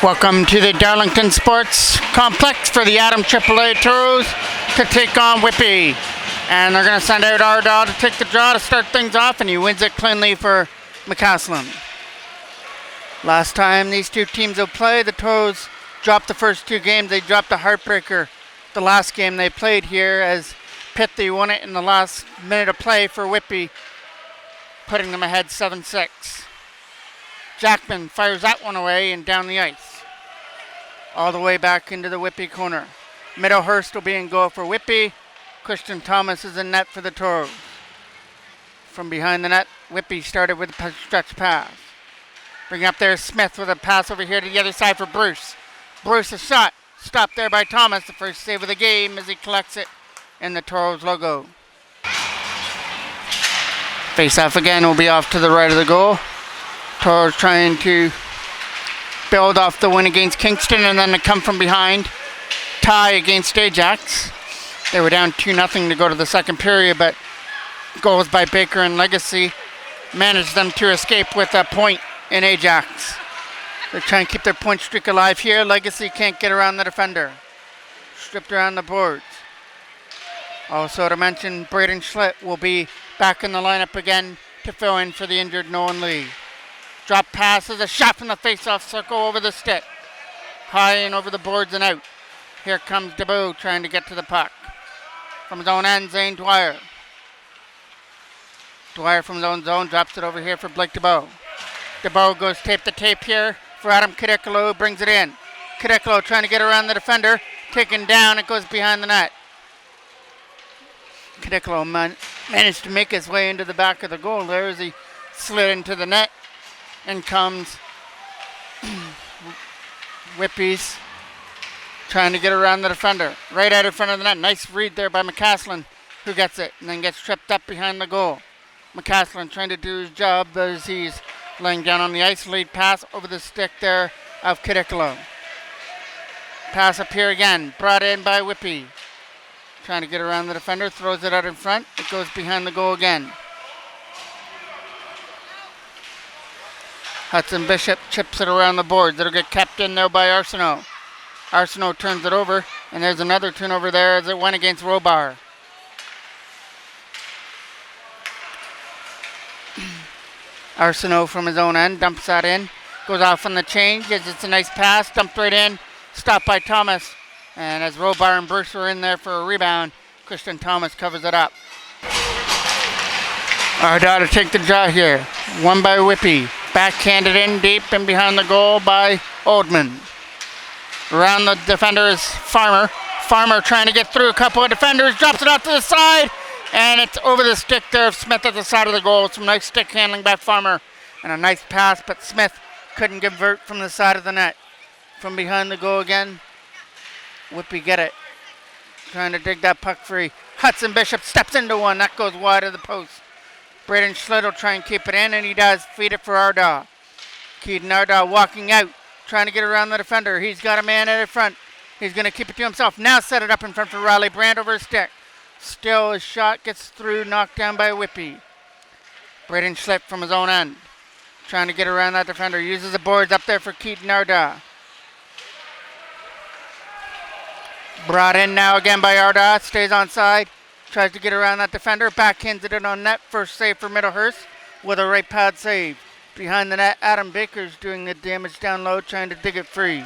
Welcome to the Darlington Sports Complex for the Adam AAA Toros to take on Whitby. And they're going to send out Ardagh to take the draw to start things off, and he wins it cleanly for McCaslin. Last time these two teams will play, the Toros dropped the first two games. They dropped a heartbreaker the last game they played here as Pithy won it in the last minute of play for Whitby, putting them ahead 7-6. Jackman fires that one away and down the ice. All the way back into the Whitby corner. Middlehurst will be in goal for Whitby. Christian Thomas is in net for the Toros. From behind the net, Whitby started with a stretch pass. Bring up there Smith with a pass over here to the other side for Bruce. Bruce a shot. Stopped there by Thomas. The first save of the game as he collects it in the Toros logo. Face off again will be off to the right of the goal. Toros trying to build off the win against Kingston and then to come from behind. Tie against Ajax. They were down 2-0 to go to the second period, but goals by Baker and Legacy managed them to escape with a point in Ajax. They're trying to keep their point streak alive here. Legacy can't get around the defender. Stripped around the boards. Also to mention, Braden Schlitt will be back in the lineup again to fill in for the injured Nolan Lee. Drop passes, a shot from the face-off circle over the stick. High and over the boards and out. Here comes DeBow trying to get to the puck. From his own end, Zane Dwyer. Dwyer from his own zone drops it over here for Blake DeBow. DeBow goes tape to tape here for Adam Kadikalo, brings it in. Kadikalo trying to get around the defender. Taken down, it goes behind the net. Kadikalo managed to make his way into the back of the goal there as he slid into the net. And comes Whitby's trying to get around the defender. Right out in front of the net. Nice read there by McCaslin, who gets it and then gets tripped up behind the goal. McCaslin trying to do his job as he's laying down on the ice. Lead pass over the stick there of Kadikalo. Pass up here again. Brought in by Whitby. Trying to get around the defender. Throws it out in front. It goes behind the goal again. Hudson Bishop chips it around the boards. It'll get kept in there by Arsenault. Arsenault turns it over, and there's another turnover there as it went against Robar. Arsenault from his own end dumps that in. Goes off on the change as it's a nice pass. Dumped right in. Stopped by Thomas. And as Robar and Bruce are in there for a rebound, Christian Thomas covers it up. Ardagh to take the draw here. Won by Whitby. Backhanded in deep and behind the goal by Oldman. Around the defender is Farmer. Farmer trying to get through a couple of defenders. Drops it out to the side. And it's over the stick there of Smith at the side of the goal. Some nice stick handling by Farmer. And a nice pass, but Smith couldn't convert from the side of the net. From behind the goal again. Whitby get it. Trying to dig that puck free. Hudson Bishop steps into one. That goes wide of the post. Braden Schlitt will try and keep it in, and he does. Feed it for Ardagh. Keaton Ardagh walking out, trying to get around the defender. He's got a man out in front. He's going to keep it to himself. Now set it up in front for Riley Brand over his stick. Still, his shot gets through, knocked down by Whitby. Braden Schlitt from his own end. Trying to get around that defender. Uses the boards up there for Keaton Ardagh. Brought in now again by Ardagh. Stays onside. Tries to get around that defender. Backhands it in on net. First save for Middlehurst with a right pad save. Behind the net, Adam Baker's doing the damage down low, trying to dig it free.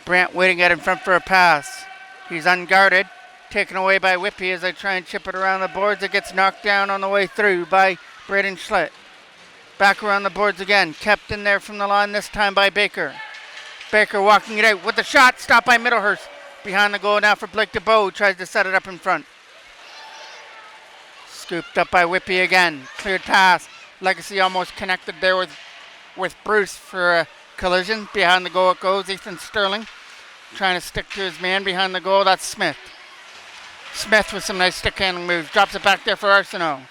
Brandt waiting out in front for a pass. He's unguarded. Taken away by Whitby as they try and chip it around the boards. It gets knocked down on the way through by Braden Schlitt. Back around the boards again. Kept in there from the line, this time by Baker. Baker walking it out with the shot. Stopped by Middlehurst. Behind the goal now for Blake DeBow. Tries to set it up in front. Scooped up by Whitby again. Cleared pass. Legacy almost connected there with Bruce for a collision. Behind the goal it goes. Ethan Sterling trying to stick to his man behind the goal. That's Smith. Smith with some nice stick handling moves. Drops it back there for Arsenault.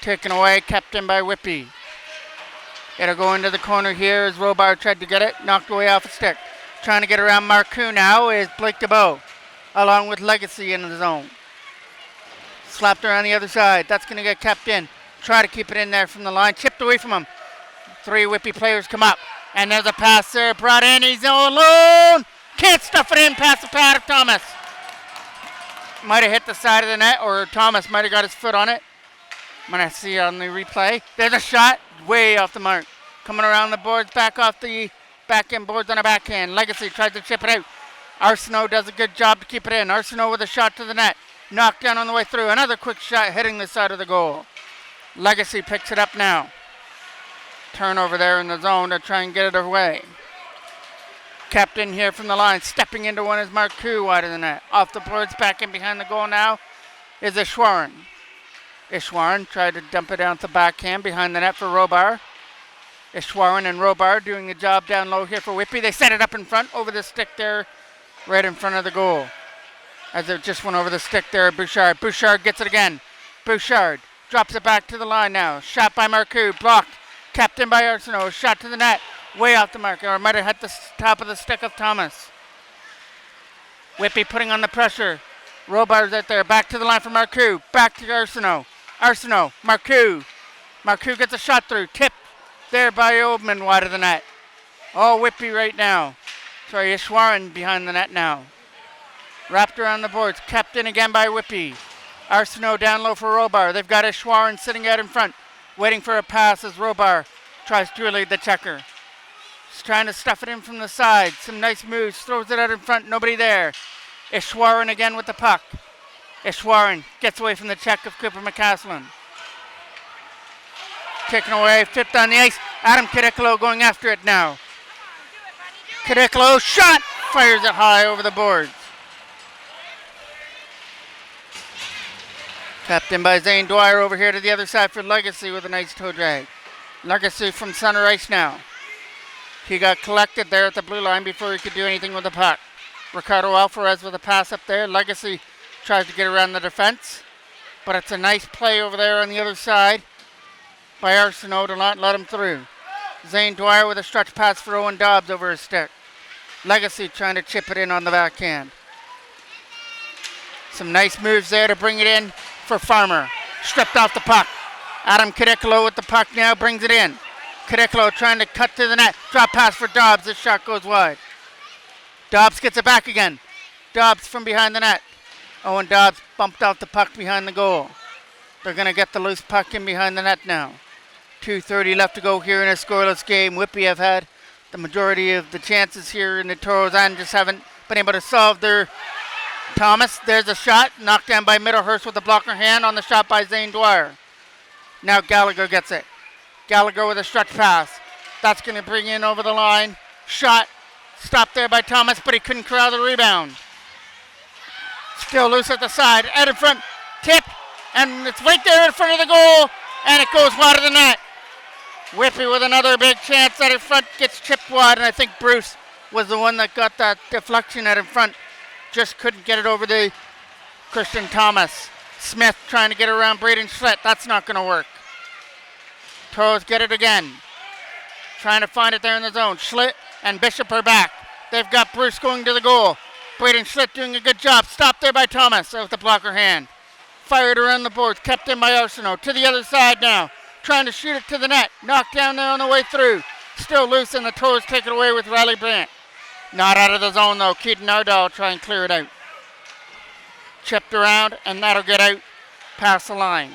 Taken away. Kept in by Whitby. It'll go into the corner here as Robar tried to get it. Knocked away off a stick. Trying to get around Marcoux now is Blake DeBow, along with Legacy in the zone. Slapped around the other side. That's going to get kept in. Try to keep it in there from the line. Chipped away from him. 3 Whitby players come up. And there's a pass there. Brought in. He's all alone. Can't stuff it in past the pad of Thomas. Might have hit the side of the net, or Thomas might have got his foot on it. I'm going to see on the replay. There's a shot. Way off the mark. Coming around the boards. Back off the back-end boards on a backhand. Legacy tries to chip it out. Arsenault does a good job to keep it in. Arsenault with a shot to the net. Knocked down on the way through. Another quick shot hitting the side of the goal. Legacy picks it up now. Turnover there in the zone to try and get it away. Kept in here from the line. Stepping into one is Marcoux wide of the net. Off the boards, back in behind the goal now is Ishwaran. Ishwaran tried to dump it down to the backhand behind the net for Robar. Ishwaran and Robar doing the job down low here for Whitby. They set it up in front over the stick there right in front of the goal. As it just went over the stick there, Bouchard. Bouchard gets it again. Bouchard drops it back to the line now. Shot by Marcoux. Blocked. Kept in by Arsenault. Shot to the net. Way off the mark. Or might have hit the top of the stick of Thomas. Whitby putting on the pressure. Robar's out there. Back to the line for Marcoux. Back to Arsenault. Arsenault. Marcoux. Marcoux gets a shot through. Tipped there by Oldman wide of the net. Oh, Whitby right now. Sorry, Ishwaran behind the net now. Wrapped around the boards. Kept in again by Whitby. Arsenault down low for Robar. They've got Ishwaran sitting out in front, waiting for a pass as Robar tries to lead the checker. He's trying to stuff it in from the side. Some nice moves. Throws it out in front. Nobody there. Ishwaran again with the puck. Ishwaran gets away from the check of Cooper McCaslin. Taken away. Flipped on the ice. Adam Kadikalo going after it now. Kadikalo shot. Fires it high over the boards. Tapped in by Zane Dwyer over here to the other side for Legacy with a nice toe drag. Legacy from center ice now. He got collected there at the blue line before he could do anything with the puck. Ricardo Alvarez with a pass up there. Legacy tries to get around the defense. But it's a nice play over there on the other side by Arsenault to not let him through. Zane Dwyer with a stretch pass for Owen Dobbs over his stick. Legacy trying to chip it in on the backhand. Some nice moves there to bring it in for Farmer. Stripped off the puck. Adam Kadikalo with the puck now brings it in. Kadikalo trying to cut to the net. Drop pass for Dobbs. This shot goes wide. Dobbs gets it back again. Dobbs from behind the net. Owen Dobbs bumped off the puck behind the goal. They're going to get the loose puck in behind the net now. 2:30 left to go here in a scoreless game. Whitby have had the majority of the chances here in the Toros and just haven't been able to solve their Thomas. There's a shot. Knocked down by Middlehurst with a blocker hand on the shot by Zane Dwyer. Now Gallagher gets it. Gallagher with a stretch pass. That's going to bring in over the line. Shot. Stopped there by Thomas, but he couldn't corral the rebound. Still loose at the side. Out in front. Tip. And it's right there in front of the goal. And it goes wide of the net. Whitby with another big chance out in front. Gets chipped wide. And I think Bruce was the one that got that deflection out in front. Just couldn't get it over the Christian Thomas. Smith trying to get around Braden Schlitt. That's not going to work. Toros get it again. Trying to find it there in the zone. Schlitt and Bishop are back. They've got Bruce going to the goal. Braden Schlitt doing a good job. Stopped there by Thomas with the blocker hand. Fired around the boards. Kept in by Arsenault. To the other side now. Trying to shoot it to the net. Knocked down there on the way through. Still loose and the Toros take it away with Riley Brandt. Not out of the zone though. Keaton Nardal try and clear it out. chipped around, and that'll get out past the line.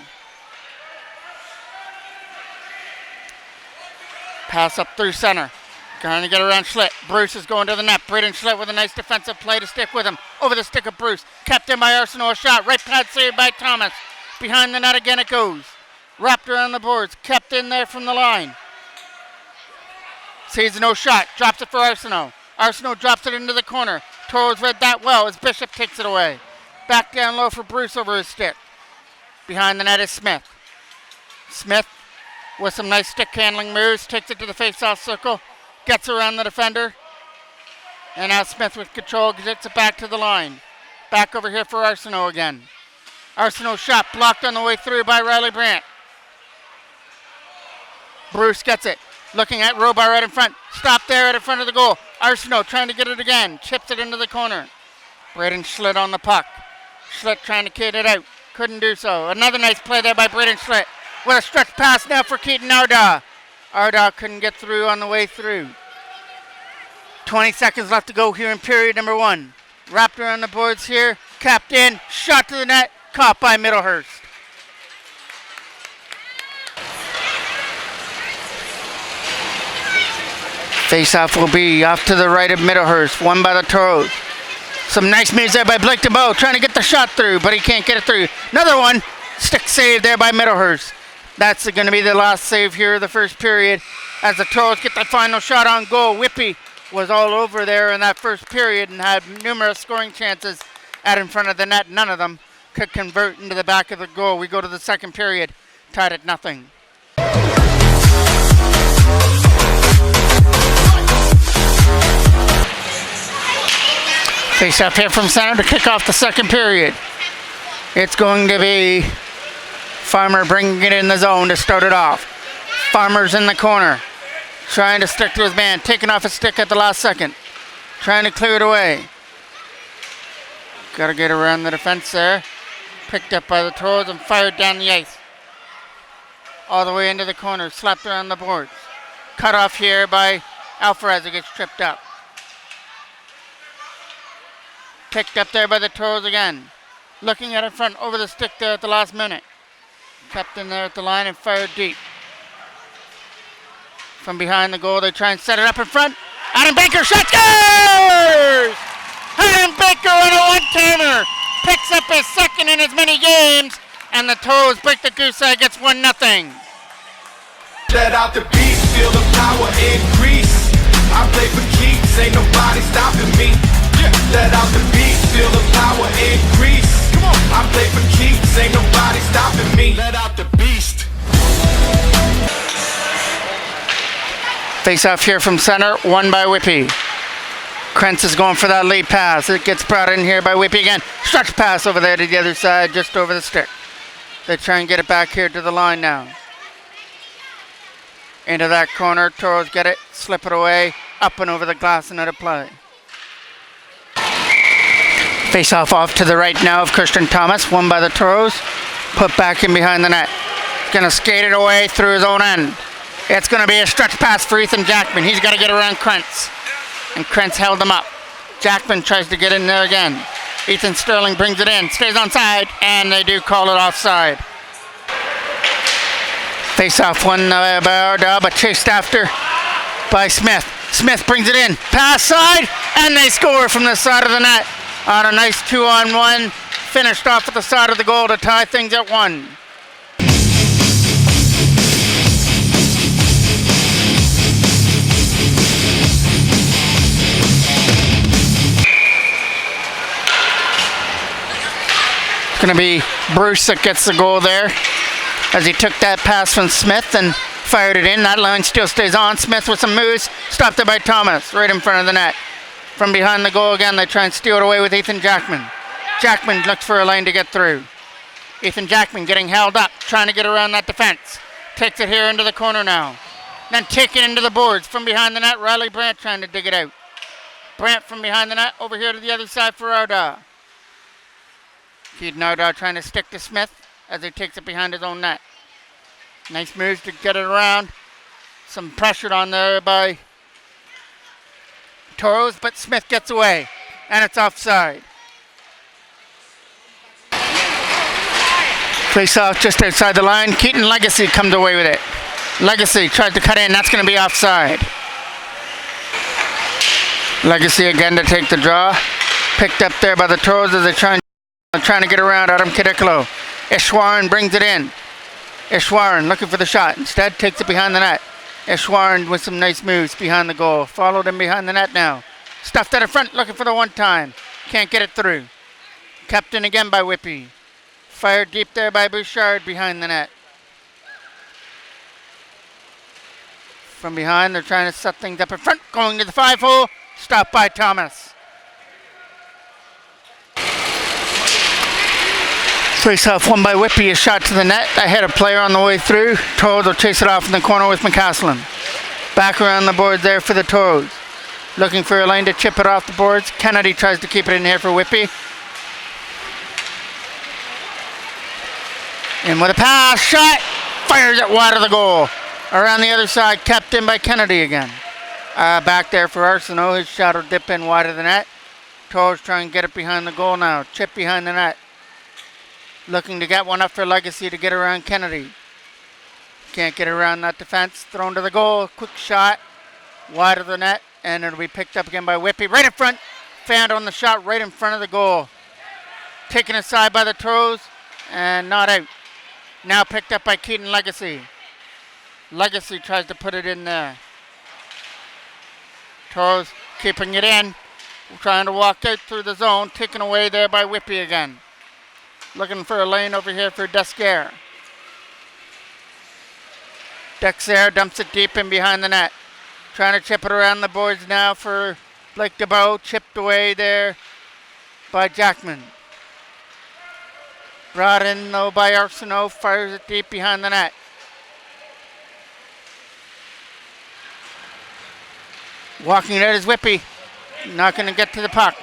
Pass up through center. Trying to get around Schlitt. Bruce is going to the net. Braden Schlitt with a nice defensive play to stick with him. Over the stick of Bruce. Kept in by Arsenault. A shot. Right pad saved by Thomas. Behind the net again it goes. Wrapped around the boards. Kept in there from the line. Sees no shot. Drops it for Arsenault. Arsenault drops it into the corner. Toros read that well as Bishop takes it away. Back down low for Bruce over his stick. Behind the net is Smith. Smith with some nice stick handling moves. Takes it to the face-off circle. Gets around the defender. And now Smith with control gets it back to the line. Back over here for Arsenault again. Arsenault shot blocked on the way through by Riley Brandt. Bruce gets it. Looking at Robar right in front. Stop there in front of the goal. Arsenault trying to get it again. Chips it into the corner. Braden Schlitt on the puck. Schlitt trying to kid it out. Couldn't do so. Another nice play there by Braden Schlitt. With a stretch pass now for Keaton Ardaugh. Ardaugh couldn't get through on the way through. 20 seconds left to go here in period number 1. Wrapped around the boards here. Capped in. Shot to the net. Caught by Middlehurst. Face-off will be off to the right of Middlehurst. Won by the Toros. Some nice moves there by Blake DeBow. Trying to get the shot through, but he can't get it through. Another one. Stick save there by Middlehurst. That's going to be the last save here of the first period as the Toros get the final shot on goal. Whitby was all over there in that first period and had numerous scoring chances out in front of the net. None of them could convert into the back of the goal. We go to the second period, tied at 0. Face up here from center to kick off the second period. It's going to be Farmer bringing it in the zone to start it off. Farmer's in the corner, trying to stick to his man, taking off his stick at the last second, trying to clear it away. Got to get around the defense there. Picked up by the Toros and fired down the ice. All the way into the corner, slapped around the boards. Cut off here by Alvarez, who gets tripped up. Picked up there by the Toros again. Looking at it front, over the stick there at the last minute. Kept in there at the line and fired deep. From behind the goal, they try and set it up in front. Adam Baker shot, scores! Adam Baker on a one-timer. Picks up his second in as many games. And the Toros break the goose egg. It's 1-0. Let out the beast, feel the power increase. I play for keeps, ain't nobody stopping me. Let out the beast, feel the power increase. Come on, I play for keeps, ain't nobody stopping me. Let out the beast. Face off here from center, won by Whitby. Krentz is going for that lead pass. It gets brought in here by Whitby again. Stretch pass over there to the other side, just over the stick. They try and get it back here to the line now. Into that corner, Toros get it, slip it away, up and over the glass and out of play. Face off to the right now of Christian Thomas, won by the Toros. Put back in behind the net. Gonna skate it away through his own end. It's gonna be a stretch pass for Ethan Jackman. He's gotta get around Krentz. And Krentz held him up. Jackman tries to get in there again. Ethan Sterling brings it in, stays onside, and they do call it offside. Face off one by Ardaugh, but chased after by Smith. Smith brings it in, pass side, and they score from the side of the net on a nice 2-on-1. Finished off at the side of the goal to tie things at 1. It's going to be Bruce that gets the goal there as he took that pass from Smith and fired it in. That line still stays on. Smith with some moves. Stopped it by Thomas right in front of the net. From behind the goal again, they try and steal it away with Ethan Jackman. Jackman looks for a lane to get through. Ethan Jackman getting held up, trying to get around that defense. Takes it here into the corner now. Then taken into the boards from behind the net. Riley Brandt trying to dig it out. Brandt from behind the net over here to the other side for Ardaugh. Keaton Ardaugh trying to stick to Smith as he takes it behind his own net. Nice moves to get it around. Some pressure on there by Toros, but Smith gets away, and it's offside. Face off just outside the line. Keaton Legacy comes away with it. Legacy tries to cut in. That's going to be offside. Legacy again to take the draw. Picked up there by the Toros as they trying to get around Adam Kadikalo. Ishwaran brings it in. Ishwaran looking for the shot. Instead takes it behind the net. Ishwaran with some nice moves behind the goal. Followed him behind the net now. Stuffed out in front looking for the one time. Can't get it through. Kept in again by Whippy. Fired deep there by Bouchard behind the net. From behind, they're trying to set things up in front. Going to the 5-hole. Stopped by Thomas. Face off won by Whippy. A shot to the net. I had a player on the way through. Toros will chase it off in the corner with McCaslin. Back around the boards there for the Toros. Looking for a lane to chip it off the boards. Kennedy tries to keep it in here for Whippy. And with a pass, shot, fires it wide of the goal. Around the other side, kept in by Kennedy again. Back there for Arsenault, his shot will dip in wide of the net. Toros trying to get it behind the goal now. Chip behind the net. Looking to get one up for Legacy to get around Kennedy. Can't get around that defense. Thrown to the goal, quick shot, wide of the net. And it'll be picked up again by Whippy. Right in front, found on the shot right in front of the goal. Taken aside by the Toros and not out. Now picked up by Keaton Legacy. Legacy tries to put it in there. Toros keeping it in. Trying to walk out through the zone. Taken away there by Whippy again. Looking for a lane over here for Descaire. Descaire dumps it deep in behind the net. Trying to chip it around the boards now for Blake DeBow. Chipped away there by Jackman. Brought in though by Arsenault. Fires it deep behind the net. Walking it out is Whippy. Not going to get to the puck.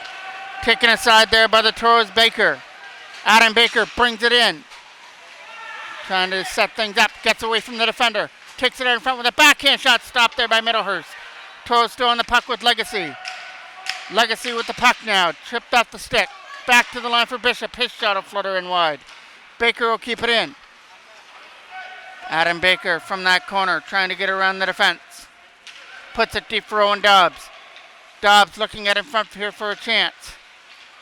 Taken aside there by the Toros Baker. Adam Baker brings it in. Trying to set things up. Gets away from the defender. Takes it out in front with a backhand shot. Stopped there by Middlehurst. Toros still on the puck with Legacy. Legacy with the puck now. Tripped off the stick. Back to the line for Bishop. His shot will flutter in wide. Baker will keep it in. Adam Baker from that corner trying to get around the defense. Puts it deep for Owen Dobbs. Dobbs looking at in front here for a chance.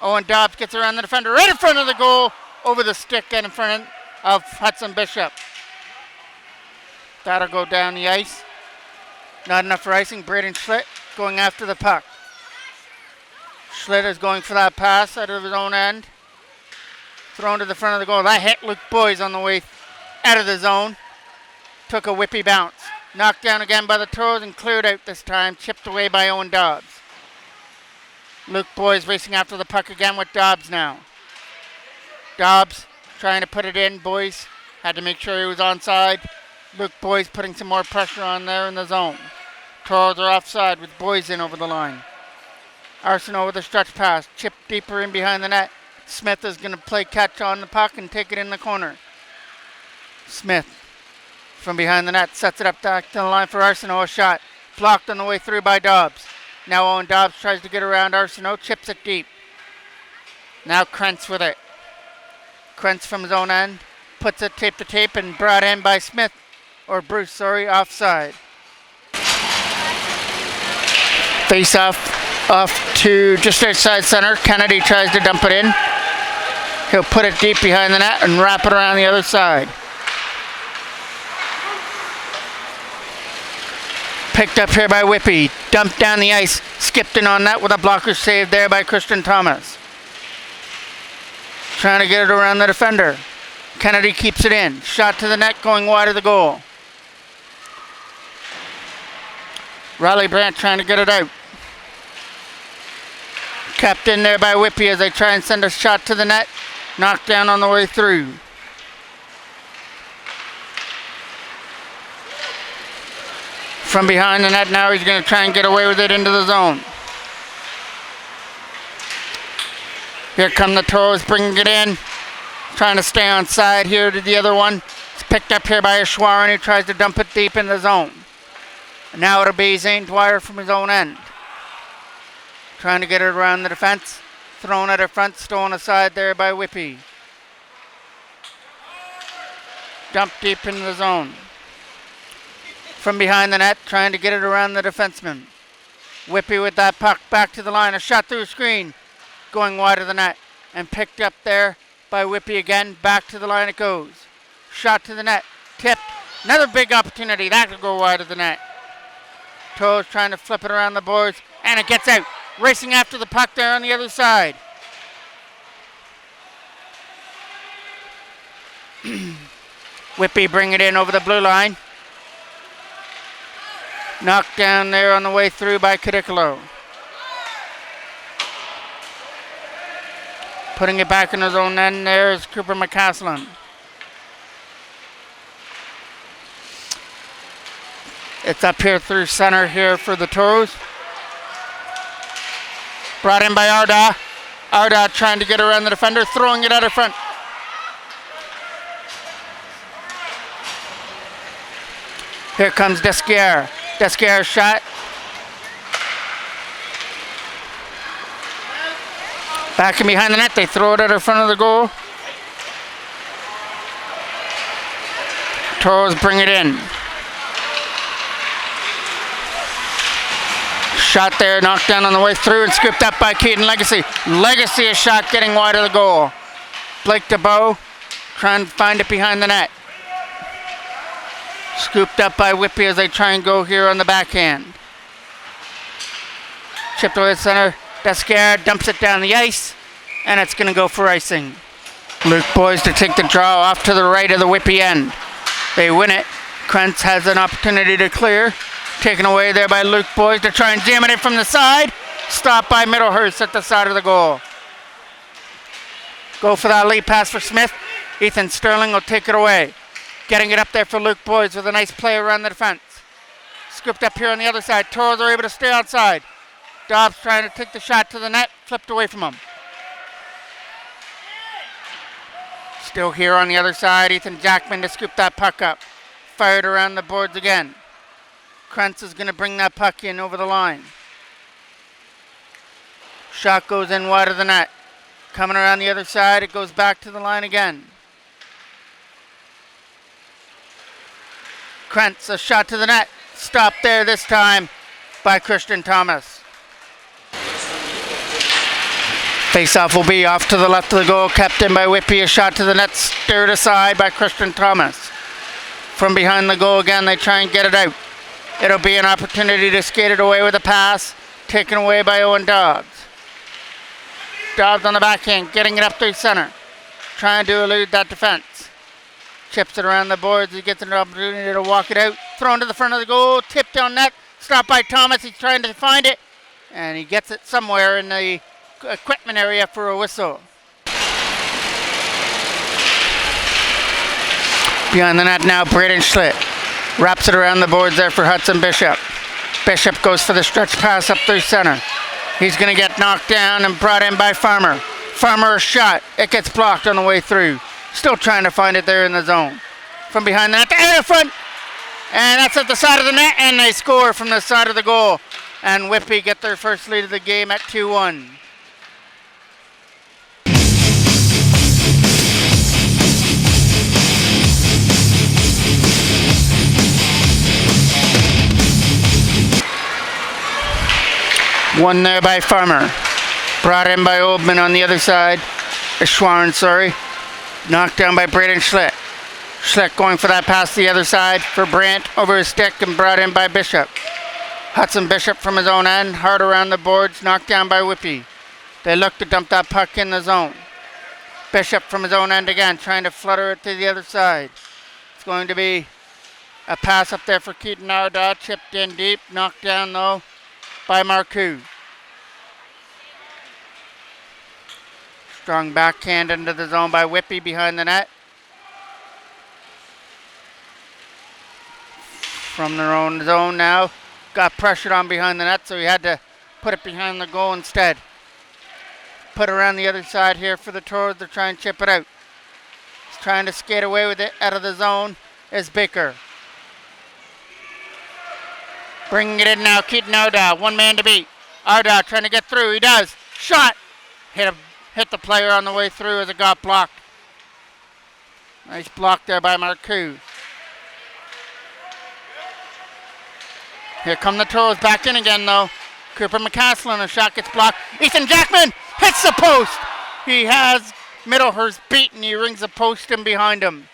Owen Dobbs gets around the defender right in front of the goal. Over the stick and in front of Hudson Bishop. That'll go down the ice. Not enough for icing. Braden Schlitt going after the puck. Schlitt is going for that pass out of his own end. Thrown to the front of the goal. That hit Luke Boys on the way out of the zone. Took a Whippy bounce. Knocked down again by the Toros and cleared out this time. Chipped away by Owen Dobbs. Luke Boys racing after the puck again with Dobbs now. Dobbs trying to put it in. Boys had to make sure he was onside. Luke Boys putting some more pressure on there in the zone. Toros are offside with Boys in over the line. Arsenault with a stretch pass. Chip deeper in behind the net. Smith is going to play catch on the puck and take it in the corner. Smith from behind the net sets it up back to the line for Arsenault. A shot blocked on the way through by Dobbs. Now Owen Dobbs tries to get around Arsenault. Chips it deep. Now Krentz with it. Krentz from his own end. Puts it tape to tape and brought in by Smith. Or Bruce, offside. Face off to just outside center. Kennedy tries to dump it in. He'll put it deep behind the net and wrap it around the other side. Picked up here by Whippy. Dumped down the ice. Skipped in on that with a blocker save there by Christian Thomas. Trying to get it around the defender. Kennedy keeps it in. Shot to the net going wide of the goal. Riley Brandt trying to get it out. Kept in there by Whippy as they try and send a shot to the net. Knocked down on the way through. From behind the net now, he's going to try and get away with it into the zone. Here come the Toros bringing it in. Trying to stay on side here to the other one. It's picked up here by Ishwaran who tries to dump it deep in the zone. And now it'll be Zane Dwyer from his own end. Trying to get it around the defense. Thrown at her front, stolen aside there by Whippy. Dumped deep into the zone. From behind the net, trying to get it around the defenseman. Whitby with that puck back to the line. A shot through a screen. Going wide of the net. And picked up there by Whitby again. Back to the line it goes. Shot to the net. Tipped. Another big opportunity. That could go wide of the net. Toros trying to flip it around the boards. And it gets out. Racing after the puck there on the other side. Whitby bring it in over the blue line. Knocked down there on the way through by Cadicolo. Putting it back in his own end there is Cooper McCaslin. It's up here through center here for the Toros. Brought in by Arda. Arda trying to get around the defender, throwing it out of front. Here comes Desquier. Desquier's shot. Back and behind the net, they throw it out in front of the goal. Toros bring it in. Shot there, knocked down on the way through and scooped up by Keaton Legacy. Legacy a shot getting wide of the goal. Blake DeBow trying to find it behind the net. Scooped up by Whitby as they try and go here on the backhand. Chipped away the center. Desquier dumps it down the ice, and it's going to go for icing. Luke Boys to take the draw off to the right of the Whitby end. They win it. Krentz has an opportunity to clear. Taken away there by Luke Boys to try and jam it in from the side. Stopped by Middlehurst at the side of the goal. Go for that lead pass for Smith. Ethan Sterling will take it away. Getting it up there for Luke Boys with a nice play around the defense. Scooped up here on the other side. Toros are able to stay outside. Dobbs trying to take the shot to the net. Flipped away from him. Still here on the other side. Ethan Jackman to scoop that puck up. Fired around the boards again. Krentz is going to bring that puck in over the line. Shot goes in wide of the net. Coming around the other side. It goes back to the line again. Krentz, a shot to the net. Stopped there this time by Christian Thomas. Face-off will be off to the left of the goal. Kept in by Whitby. A shot to the net. Stirred aside by Christian Thomas. From behind the goal again, they try and get it out. It'll be an opportunity to skate it away with a pass. Taken away by Owen Dobbs. Dobbs on the backhand, getting it up through center. Trying to elude that defense. Chips it around the boards. He gets an opportunity to walk it out. Thrown to the front of the goal. Tipped down net. Stopped by Thomas. He's trying to find it. And he gets it somewhere in the equipment area for a whistle. Behind the net now, Braden Schlitt. Wraps it around the boards there for Hudson Bishop. Bishop goes for the stretch pass up through center. He's going to get knocked down and brought in by Farmer. Farmer a shot. It gets blocked on the way through. Still trying to find it there in the zone. From behind the net, out in front. And that's at the side of the net, and they score from the side of the goal. And Whitby get their first lead of the game at 2-1. One there by Farmer. Brought in by Oldman on the other side. Schwarn, sorry. Knocked down by Braden Schlitt. Schlitt going for that pass to the other side for Brandt over his stick and brought in by Bishop. Hudson Bishop from his own end. Hard around the boards. Knocked down by Whitby. They look to dump that puck in the zone. Bishop from his own end again, trying to flutter it to the other side. It's going to be a pass up there for Keaton Arda. Chipped in deep. Knocked down though by Marcoux. Strong backhand into the zone by Whitby behind the net. From their own zone now. Got pressured on behind the net, so he had to put it behind the goal instead. Put around the other side here for the Toros to try and chip it out. He's trying to skate away with it out of the zone is Baker. Bringing it in now, Keaton Arda. One man to beat. Arda trying to get through. He does. Shot. Hit the player on the way through as it got blocked. Nice block there by Marcoux. Here come the Toros back in again though. Cooper McCaslin, a shot gets blocked. Ethan Jackman hits the post. He has Middlehurst beaten. He rings the post in behind him.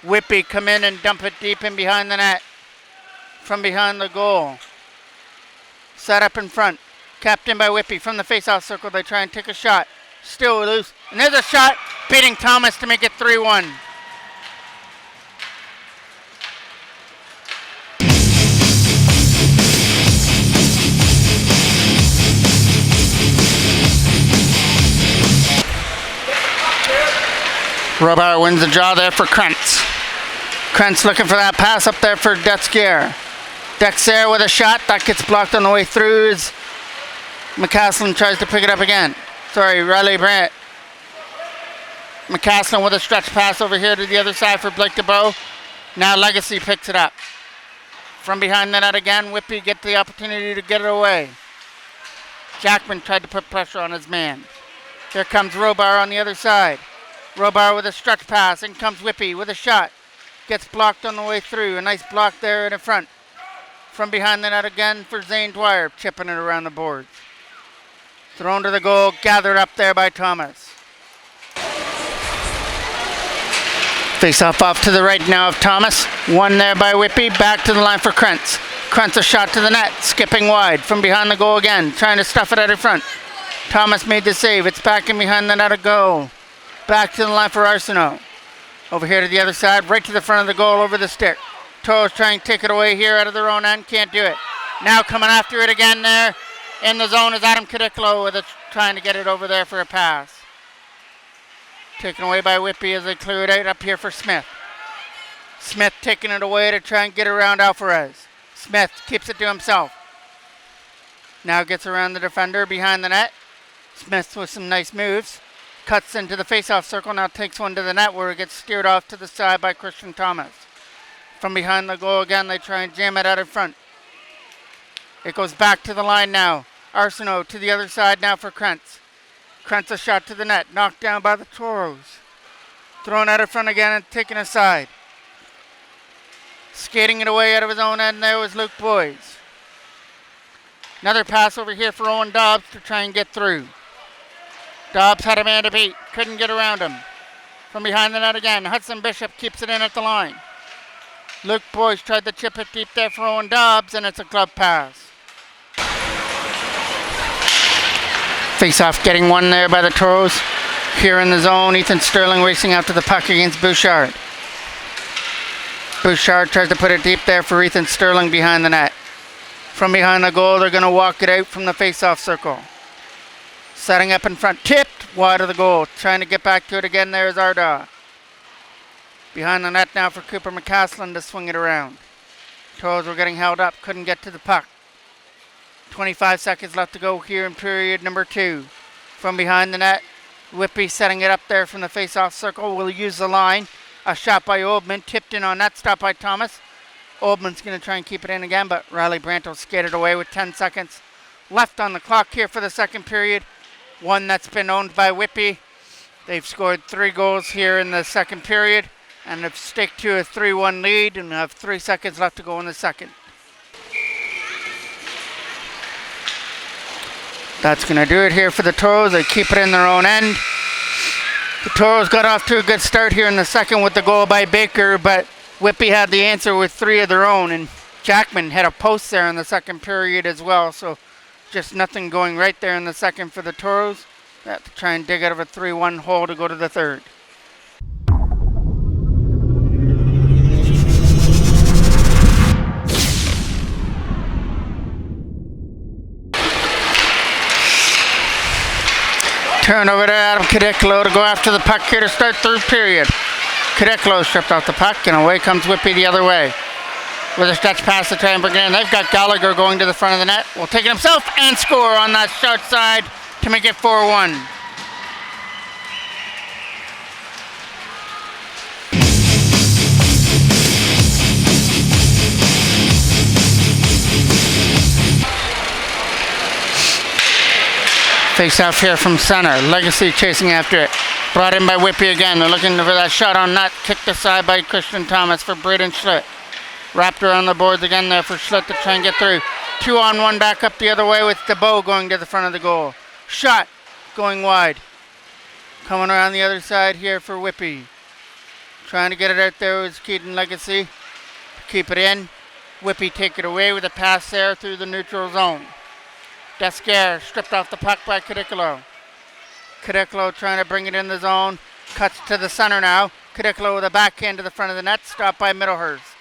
Whitby come in and dump it deep in behind the net. From behind the goal. Set up in front. Captained by Whitby from the face-off circle. They try and take a shot. Still loose. And there's a shot beating Thomas to make it 3-1. Robart wins the draw there for Krentz. Krentz looking for that pass up there for Dexter. Dexter with a shot. That gets blocked on the way through as McCaslin tries to pick it up again. Sorry, Riley Brandt. McCaslin with a stretch pass over here to the other side for Blake DeBow. Now Legacy picks it up. From behind the net again, Whitby get the opportunity to get it away. Jackman tried to put pressure on his man. Here comes Robar on the other side. Robar with a stretch pass. In comes Whitby with a shot. Gets blocked on the way through. A nice block there in the front. From behind the net again for Zane Dwyer. Chipping it around the boards. Thrown to the goal. Gathered up there by Thomas. Face off to the right now of Thomas. One there by Whitby. Back to the line for Krentz. Krentz a shot to the net. Skipping wide. From behind the goal again. Trying to stuff it out in front. Thomas made the save. It's back in behind the net a goal. Back to the line for Arsenault. Over here to the other side, right to the front of the goal over the stick. Toros trying to take it away here out of their own end. Can't do it. Now coming after it again there in the zone is Adam Kadiklo with it, trying to get it over there for a pass. Taken away by Whitby as they clear it out up here for Smith. Smith taking it away to try and get around Alvarez. Smith keeps it to himself. Now gets around the defender behind the net. Smith with some nice moves. Cuts into the face-off circle, now takes one to the net where it gets steered off to the side by Christian Thomas. From behind the goal again, they try and jam it out in front. It goes back to the line now. Arsenault to the other side now for Krentz. Krentz a shot to the net, knocked down by the Toros. Thrown out in front again and taken aside. Skating it away out of his own end there was Luke Boyes. Another pass over here for Owen Dobbs to try and get through. Dobbs had a man to beat. Couldn't get around him. From behind the net again. Hudson Bishop keeps it in at the line. Luke Boyes tried to chip it deep there for Owen Dobbs, and it's a glove pass. Face-off getting one there by the Toros. Here in the zone, Ethan Sterling racing after the puck against Bouchard. Bouchard tries to put it deep there for Ethan Sterling behind the net. From behind the goal, they're going to walk it out from the face-off circle. Setting up in front, tipped wide of the goal. Trying to get back to it again, there's Arda. Behind the net now for Cooper McCaslin to swing it around. Toros were getting held up, couldn't get to the puck. 25 seconds left to go here in period number 2. From behind the net, Whitby setting it up there from the face-off circle. Will use the line. A shot by Oldman, tipped in on that, stop by Thomas. Oldman's going to try and keep it in again, but Riley Brandt will skate it away with 10 seconds left on the clock here for the second period. One that's been owned by Whitby. They've scored 3 goals here in the second period and have staked to a 3-1 lead and have 3 seconds left to go in the second. That's going to do it here for the Toros. They keep it in their own end. The Toros got off to a good start here in the second with the goal by Baker, but Whitby had the answer with 3 of their own, and Jackman had a post there in the second period as well, so just nothing going right there in the second for the Toros. They have to try and dig out of a 3-1 hole to go to the third. Turn over to Adam Kadiklo to go after the puck here to start third period. Kadiklo stripped off the puck and away comes Whitby the other way. With a stretch pass to try and bring it in. They've got Gallagher going to the front of the net. Will take it himself and score on that short side to make it 4-1. Face off here from center. Legacy chasing after it. Brought in by Whitby again. They're looking for that shot on net. Kicked aside by Christian Thomas for Braden Schlitt. Wrapped around the boards again there for Schlitt to try and get through. 2-on-1 back up the other way with DeBow going to the front of the goal. Shot going wide. Coming around the other side here for Whitby. Trying to get it out there with Keaton Legacy. Keep it in. Whitby take it away with a pass there through the neutral zone. Descaire stripped off the puck by Cadicolo. Cadicolo trying to bring it in the zone. Cuts to the center now. Cadicolo with a backhand to the front of the net. Stopped by Middlehurst.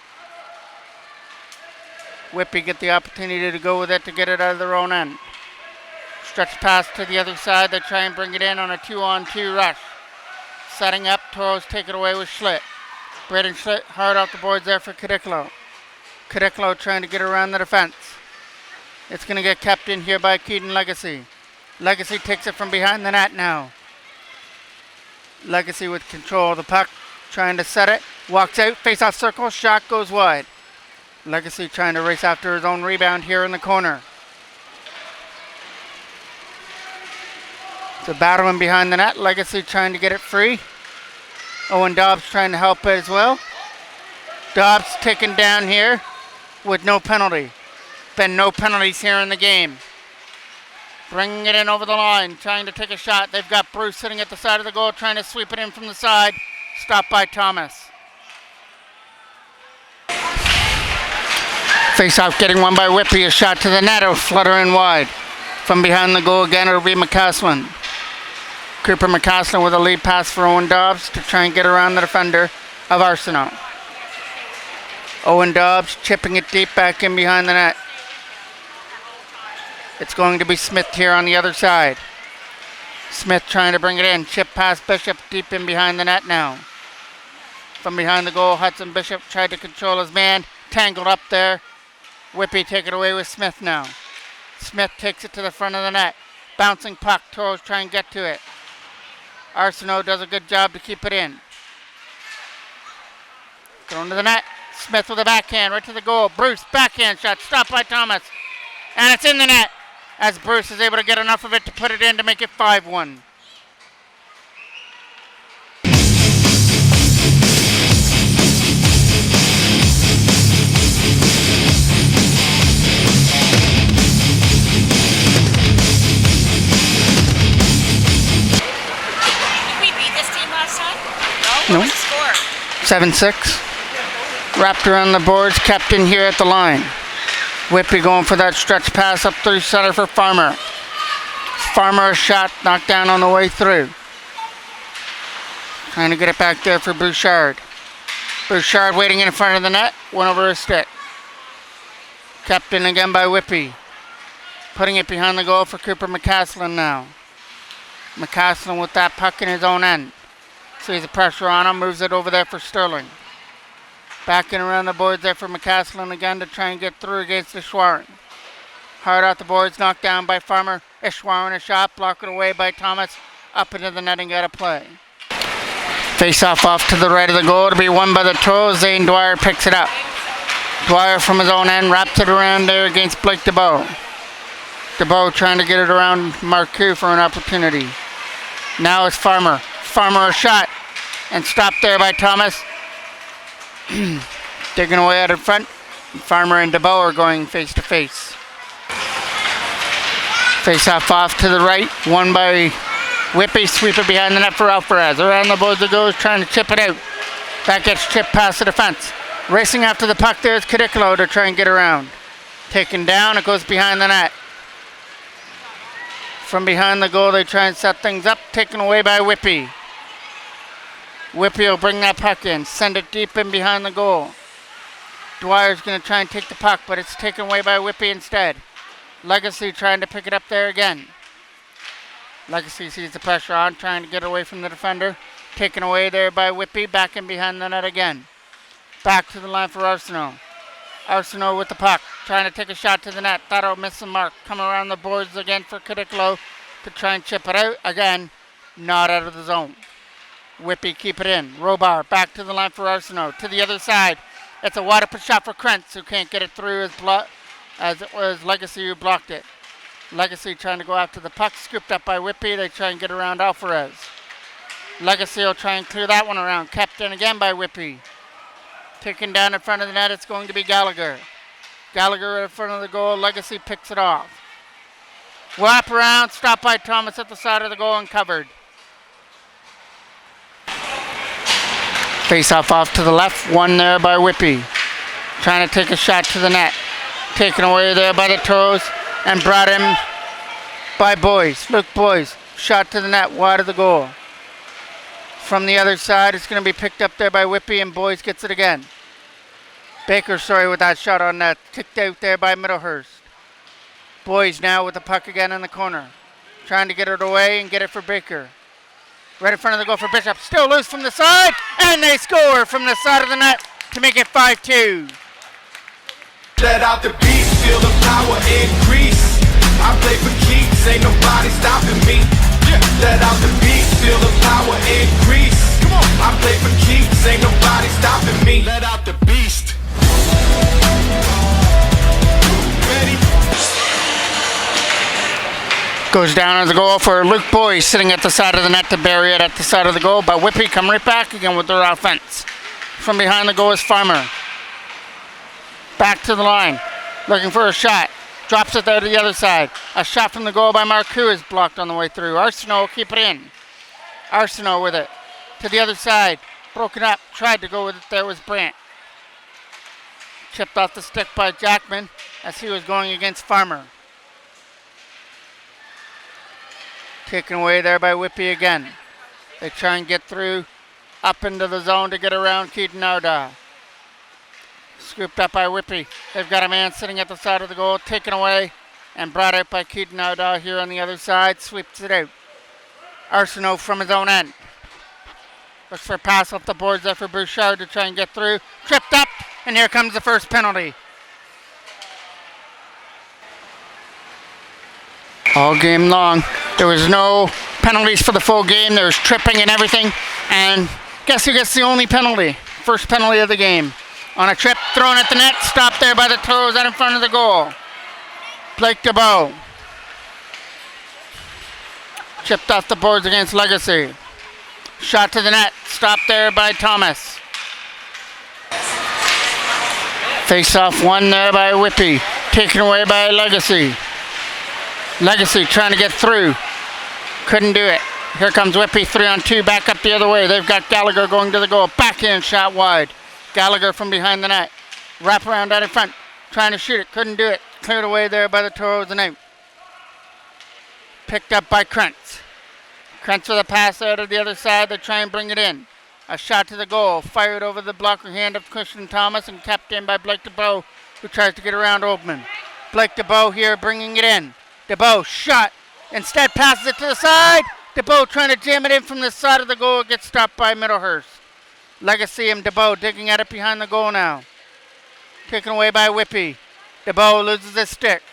Whitby get the opportunity to go with it to get it out of their own end. Stretch pass to the other side. They try and bring it in on a 2-on-2 rush. Setting up. Toros take it away with Schlitt. Braden Schlitt hard off the boards there for Cadicolo. Cadicolo trying to get around the defense. It's going to get kept in here by Keaton Legacy. Legacy takes it from behind the net now. Legacy with control of the puck. Trying to set it. Walks out. Face-off circle. Shot goes wide. Legacy trying to race after his own rebound here in the corner. So battling behind the net. Legacy trying to get it free. Owen Dobbs trying to help it as well. Dobbs taken down here with no penalty. Been no penalties here in the game. Bringing it in over the line, trying to take a shot. They've got Bruce sitting at the side of the goal, trying to sweep it in from the side. Stopped by Thomas. Face-off getting won by Whitby. A shot to the net, it'll flutter in wide. From behind the goal again, it'll be McCaslin. Cooper McCaslin with a lead pass for Owen Dobbs to try and get around the defender of Arsenal. Owen Dobbs chipping it deep back in behind the net. It's going to be Smith here on the other side. Smith trying to bring it in. Chip past Bishop deep in behind the net now. From behind the goal, Hudson Bishop tried to control his man. Tangled up there. Whitby take it away with Smith now. Smith takes it to the front of the net. Bouncing puck. Toros try and get to it. Arsenault does a good job to keep it in. Going to the net. Smith with a backhand right to the goal. Bruce backhand shot. Stopped by Thomas. And it's in the net as Bruce is able to get enough of it to put it in to make it 5-1. Did we beat this team last time? No. What was the score? 7-6. Wrapped around the boards, kept in here at the line. Whitby going for that stretch pass up through center for Farmer. Farmer a shot knocked down on the way through. Trying to get it back there for Bouchard. Bouchard waiting in front of the net. Went over his stick. Kept in again by Whitby. Putting it behind the goal for Cooper McCaslin now. McCaslin with that puck in his own end. Sees the pressure on him. Moves it over there for Sterling. Backing around the boards there for McCaslin again to try and get through against Ishwaran. Hard out the boards, knocked down by Farmer. Ishwaran a shot, blocked away by Thomas. Up into the netting out of play. Face-off off to the right of the goal to be won by the Toros. Zane Dwyer picks it up. Dwyer from his own end wraps it around there against Blake DeBow. DeBow trying to get it around Marcoux for an opportunity. Now it's Farmer. Farmer a shot and stopped there by Thomas. Digging away out in front. Farmer and DeBow are going face to face. Face off to the right. Won by Whitby. Sweep it behind the net for Alvarez. Around the boards it goes, trying to chip it out. That gets chipped past the defense. Racing after the puck there is Cadicolo to try and get around. Taken down, it goes behind the net. From behind the goal they try and set things up. Taken away by Whitby. Whitby will bring that puck in, send it deep in behind the goal. Dwyer's going to try and take the puck, but it's taken away by Whitby instead. Legacy trying to pick it up there again. Legacy sees the pressure on, trying to get away from the defender. Taken away there by Whitby, back in behind the net again. Back to the line for Arsenault. Arsenault with the puck, trying to take a shot to the net. That'll miss the mark. Come around the boards again for Cadicolo to try and chip it out. Again, not out of the zone. Whitby keep it in. Robar back to the line for Arsenault. To the other side. It's a wide open shot for Krentz, who can't get it through as it was Legacy who blocked it. Legacy trying to go after the puck. Scooped up by Whitby. They try and get around Alvarez. Legacy will try and clear that one around. Kept in again by Whippy. Taken down in front of the net, it's going to be Gallagher. Gallagher in front of the goal. Legacy picks it off. Wrap around, stopped by Thomas at the side of the goal and covered. Face off to the left, one there by Whippy. Trying to take a shot to the net. Taken away there by the Toros and brought in by Boyce. Luke Boyce, shot to the net, wide of the goal. From the other side, it's going to be picked up there by Whippy, and Boyce gets it again. Baker, with that shot on net. Kicked out there by Middlehurst. Boyce now with the puck again in the corner. Trying to get it away and get it for Baker. Right in front of the goal for Bishop. Still loose from the side, and they score from the side of the net to make it 5-2. Let out the beast, feel the power increase. I play for keeps, ain't nobody stopping me. Let out the beast, feel the power increase. Come on, I play for keeps, ain't nobody stopping me. Let out the beast. Ready? Goes down as a goal for Luke Boyce, sitting at the side of the net to bury it at the side of the goal. But Whippy come right back again with their offense. From behind the goal is Farmer. Back to the line, looking for a shot. Drops it there to the other side. A shot from the goal by Marcoux is blocked on the way through. Arsenault will keep it in. Arsenault with it. To the other side. Broken up. Tried to go with it. There was Brandt. Chipped off the stick by Jackman as he was going against Farmer. Taken away there by Whippy again. They try and get through up into the zone to get around Keaton Arda. Scooped up by Whippy. They've got a man sitting at the side of the goal, taken away and brought out by Keaton Arda here on the other side. Sweeps it out. Arsenault from his own end. Looks for a pass off the boards there for Bouchard to try and get through. Tripped up, and here comes the first penalty. All game long. There was no penalties for the full game. There was tripping and everything. And guess who gets the only penalty? First penalty of the game. On a trip, thrown at the net, stopped there by the Toros out in front of the goal. Blake DeBow. Chipped off the boards against Legacy. Shot to the net, stopped there by Thomas. Face off one there by Whippy. Taken away by Legacy. Legacy trying to get through. Couldn't do it. Here comes Whippy, 3-on-2, back up the other way. They've got Gallagher going to the goal. Backhand shot wide. Gallagher from behind the net. Wrap around out in front. Trying to shoot it. Couldn't do it. Cleared away there by the Toros and out. Picked up by Krentz. Krentz with a pass out of the other side. They try and bring it in. A shot to the goal. Fired over the blocker hand of Christian Thomas and kept in by Blake DeBow, who tries to get around Oldman. Blake DeBow here bringing it in. DeBow shot. Instead passes it to the side. DeBow trying to jam it in from the side of the goal. Gets stopped by Middlehurst. Legacy and DeBow digging at it behind the goal now. Taken away by Whippy. DeBow loses his stick.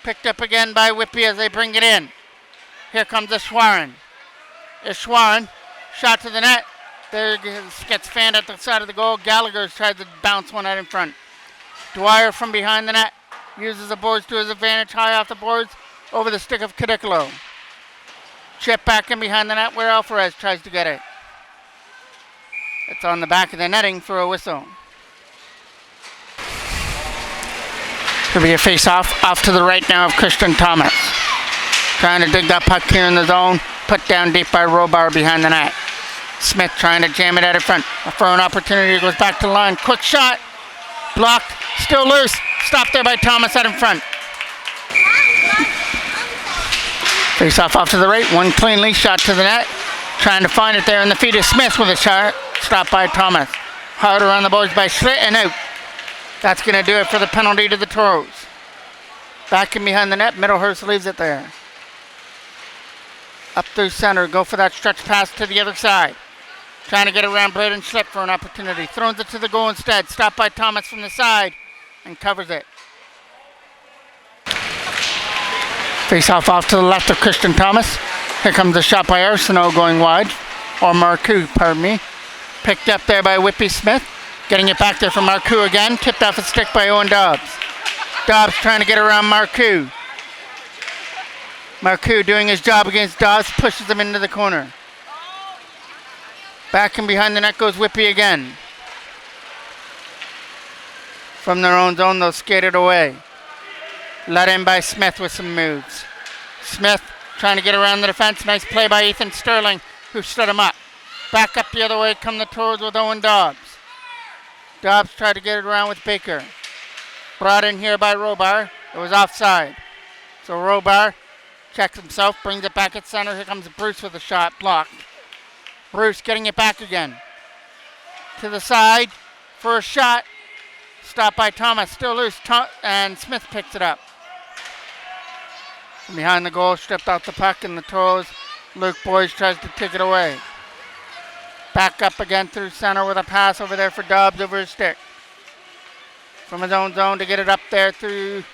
Picked up again by Whippy as they bring it in. Here comes Ishwaran. Ishwaran, shot to the net. There gets fanned at the side of the goal. Gallagher's tried to bounce one out in front. Dwyer from behind the net. Uses the boards to his advantage. High off the boards. Over the stick of Cadicolo. Chip back in behind the net where Alvarez tries to get it. It's on the back of the netting for a whistle. Could be a face-off. Off to the right now of Christian Thomas. Trying to dig that puck here in the zone. Put down deep by Robar behind the net. Smith trying to jam it out in front. A throw-in opportunity. Goes back to the line. Quick shot. Blocked. Still loose. Stopped there by Thomas out in front. Face-off off to the right. One cleanly. Shot to the net. Trying to find it there in the feet of Smith with a shot. Stopped by Thomas. Hard around the boards by Schlitt and out. That's going to do it for the penalty to the Toros. Back in behind the net. Middlehurst leaves it there. Up through center. Go for that stretch pass to the other side. Trying to get around Braden Schlitt for an opportunity. Throws it to the goal instead. Stopped by Thomas from the side and covers it. Face-off off to the left of Christian Thomas. Here comes a shot by Arsenault going wide. Or Marcoux, pardon me. Picked up there by Whippy Smith. Getting it back there for Marcoux again. Tipped off a stick by Owen Dobbs. Dobbs trying to get around Marcoux. Marcoux doing his job against Dobbs. Pushes him into the corner. Back and behind the net goes Whitby again. From their own zone, they'll skate it away. Let in by Smith with some moves. Smith trying to get around the defense. Nice play by Ethan Sterling, who stood him up. Back up the other way come the Toros with Owen Dobbs. Dobbs tried to get it around with Baker. Brought in here by Robar. It was offside. So Robar checks himself, brings it back at center. Here comes Bruce with a shot, blocked. Bruce getting it back again. To the side for a shot. Stopped by Thomas, still loose, and Smith picks it up. From behind the goal, stripped out the puck, and the Toros. Luke Boyes tries to take it away. Back up again through center with a pass over there for Dobbs over his stick. From his own zone to get it up there through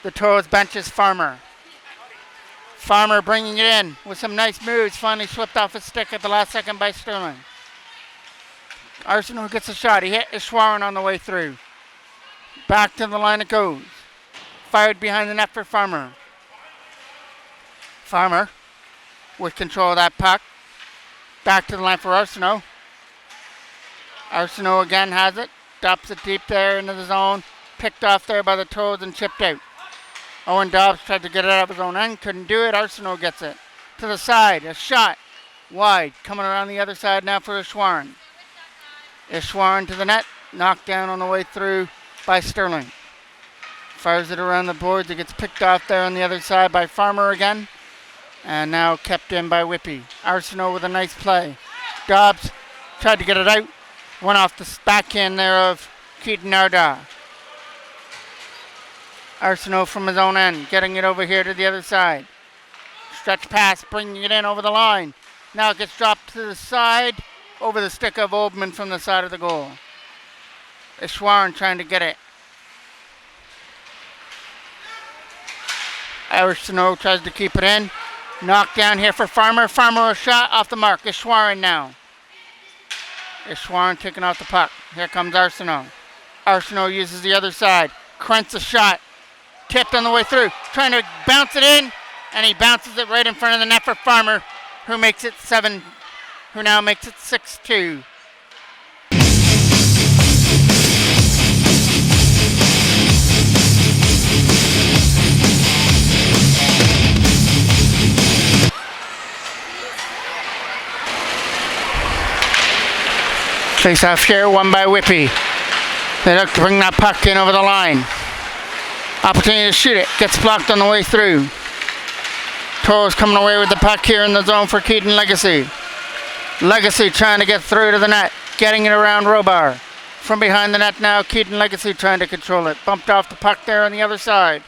the Toros benches, Farmer. Farmer bringing it in with some nice moves, finally slipped off his stick at the last second by Sterling. Arsenault gets a shot, he hit Ishwaran on the way through. Back to the line it goes. Fired behind the net for Farmer. Farmer with control of that puck. Back to the line for Arsenault. Arsenault again has it. Drops it deep there into the zone. Picked off there by the Toros and chipped out. Owen Dobbs tried to get it out of his own end. Couldn't do it. Arsenault gets it. To the side. A shot. Wide. Coming around the other side now for Ishwaran. Ishwaran to the net. Knocked down on the way through by Sterling. Fires it around the boards. It gets picked off there on the other side by Farmer again. And now kept in by Whitby. Arsenault with a nice play. Dobbs tried to get it out. Went off the backhand there of Keaton Narda. Arsenault from his own end. Getting it over here to the other side. Stretch pass. Bringing it in over the line. Now it gets dropped to the side. Over the stick of Oldman from the side of the goal. Ishwaran trying to get it. Arsenault tries to keep it in. Knocked down here for Farmer. Farmer a shot off the mark. Ishwaran now. Ishwaran taking off the puck. Here comes Arsenault. Arsenault uses the other side. Krentz a shot. Tipped on the way through. Trying to bounce it in. And he bounces it right in front of the net for Farmer, who makes it 7. Who now makes it 6-2. Face off here, won by Whitby. They look to bring that puck in over the line. Opportunity to shoot it. Gets blocked on the way through. Toros coming away with the puck here in the zone for Keaton Legacy. Legacy trying to get through to the net. Getting it around Robar. From behind the net now, Keaton Legacy trying to control it. Bumped off the puck there on the other side.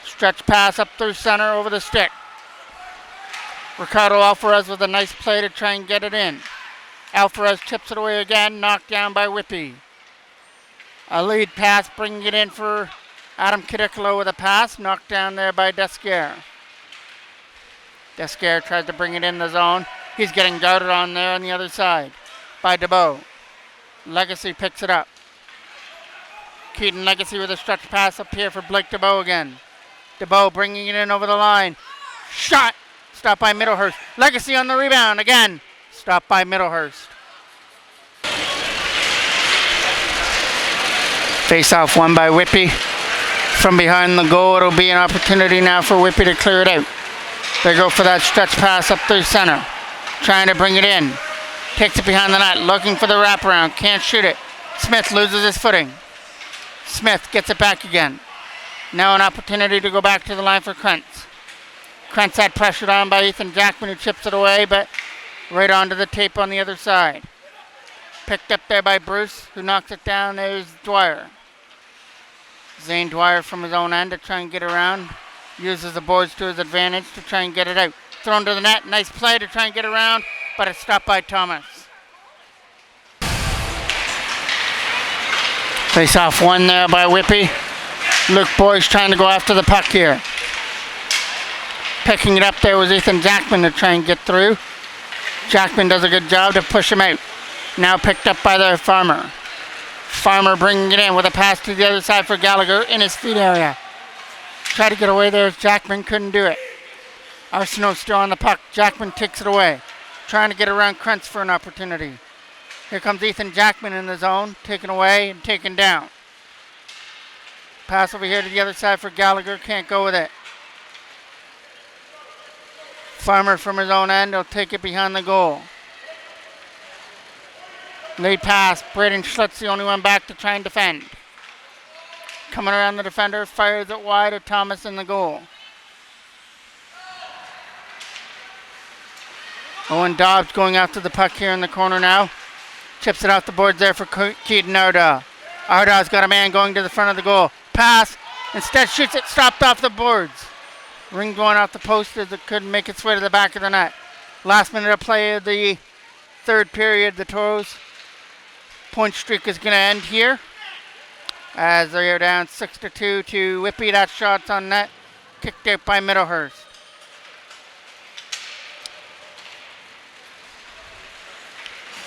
Stretch pass up through center over the stick. Ricardo Alvarez with a nice play to try and get it in. Alvarez chips it away again, knocked down by Whitby. A lead pass, bringing it in for Adam Cadicolo with a pass, knocked down there by Desquer. Desquer tries to bring it in the zone. He's getting guarded on there on the other side by DeBow. Legacy picks it up. Keaton Legacy with a stretch pass up here for Blake DeBow again. DeBow bringing it in over the line. Shot! Stopped by Middlehurst. Legacy on the rebound again. Stopped by Middlehurst. Face-off won by Whitby. From behind the goal, it'll be an opportunity now for Whitby to clear it out. They go for that stretch pass up through center. Trying to bring it in. Takes it behind the net, looking for the wraparound. Can't shoot it. Smith loses his footing. Smith gets it back again. Now an opportunity to go back to the line for Krentz. Krentz had pressured on by Ethan Jackman, who chips it away, but right onto the tape on the other side. Picked up there by Bruce, who knocks it down. There's Dwyer. Zane Dwyer from his own end to try and get around. Uses the boards to his advantage to try and get it out. Thrown to the net. Nice play to try and get around, but it's stopped by Thomas. Face-off won there by Whitby. Luke Boyes trying to go after the puck here. Picking it up there was Ethan Jackman to try and get through. Jackman does a good job to push him out. Now picked up by the Farmer. Farmer bringing it in with a pass to the other side for Gallagher in his feet area. Tried to get away there as Jackman couldn't do it. Arsenault still on the puck. Jackman takes it away. trying to get around Krentz for an opportunity. Here comes Ethan Jackman in the zone, taken away and taken down. Pass over here to the other side for Gallagher, can't go with it. Farmer from his own end, he'll take it behind the goal. Lead pass, Braden Schlitz the only one back to try and defend. Coming around the defender, fires it wide of Thomas in the goal. Owen Dobbs going after the puck here in the corner now. Chips it off the boards there for Keaton Ardaugh. Ardaugh's got a man going to the front of the goal. Pass, instead shoots it, stopped off the boards. Ring going off the post as it couldn't make its way to the back of the net. Last minute of play of the third period, the Toros point streak is going to end here as they are down 6-2 to Whitby. That shot's on net, kicked out by Middlehurst.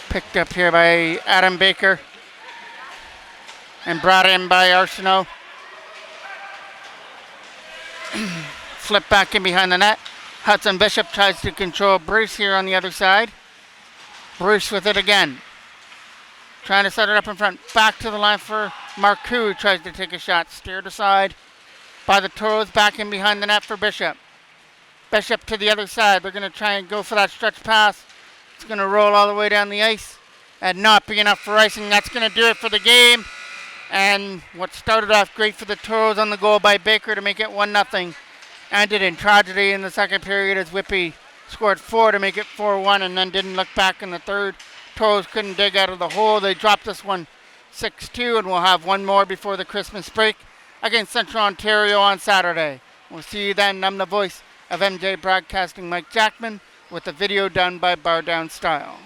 Picked up here by Adam Baker and brought in by Arsenault. Flip back in behind the net. Hudson Bishop tries to control Bruce here on the other side. Bruce with it again. Trying to set it up in front. Back to the line for Marcoux. Tries to take a shot. Steered aside by the Toros. Back in behind the net for Bishop. Bishop to the other side. They're going to try and go for that stretch pass. It's going to roll all the way down the ice and not be enough for icing. That's going to do it for the game. And what started off great for the Toros on the goal by Baker to make it 1-0 ended in tragedy in the second period as Whitby scored 4 to make it 4-1 and then didn't look back in the third. Toros couldn't dig out of the hole. They dropped this one 6-2 and we'll have one more before the Christmas break against Central Ontario on Saturday. We'll see you then. I'm the voice of MJ Broadcasting, Mike Jackman, with the video done by Bar Down Style.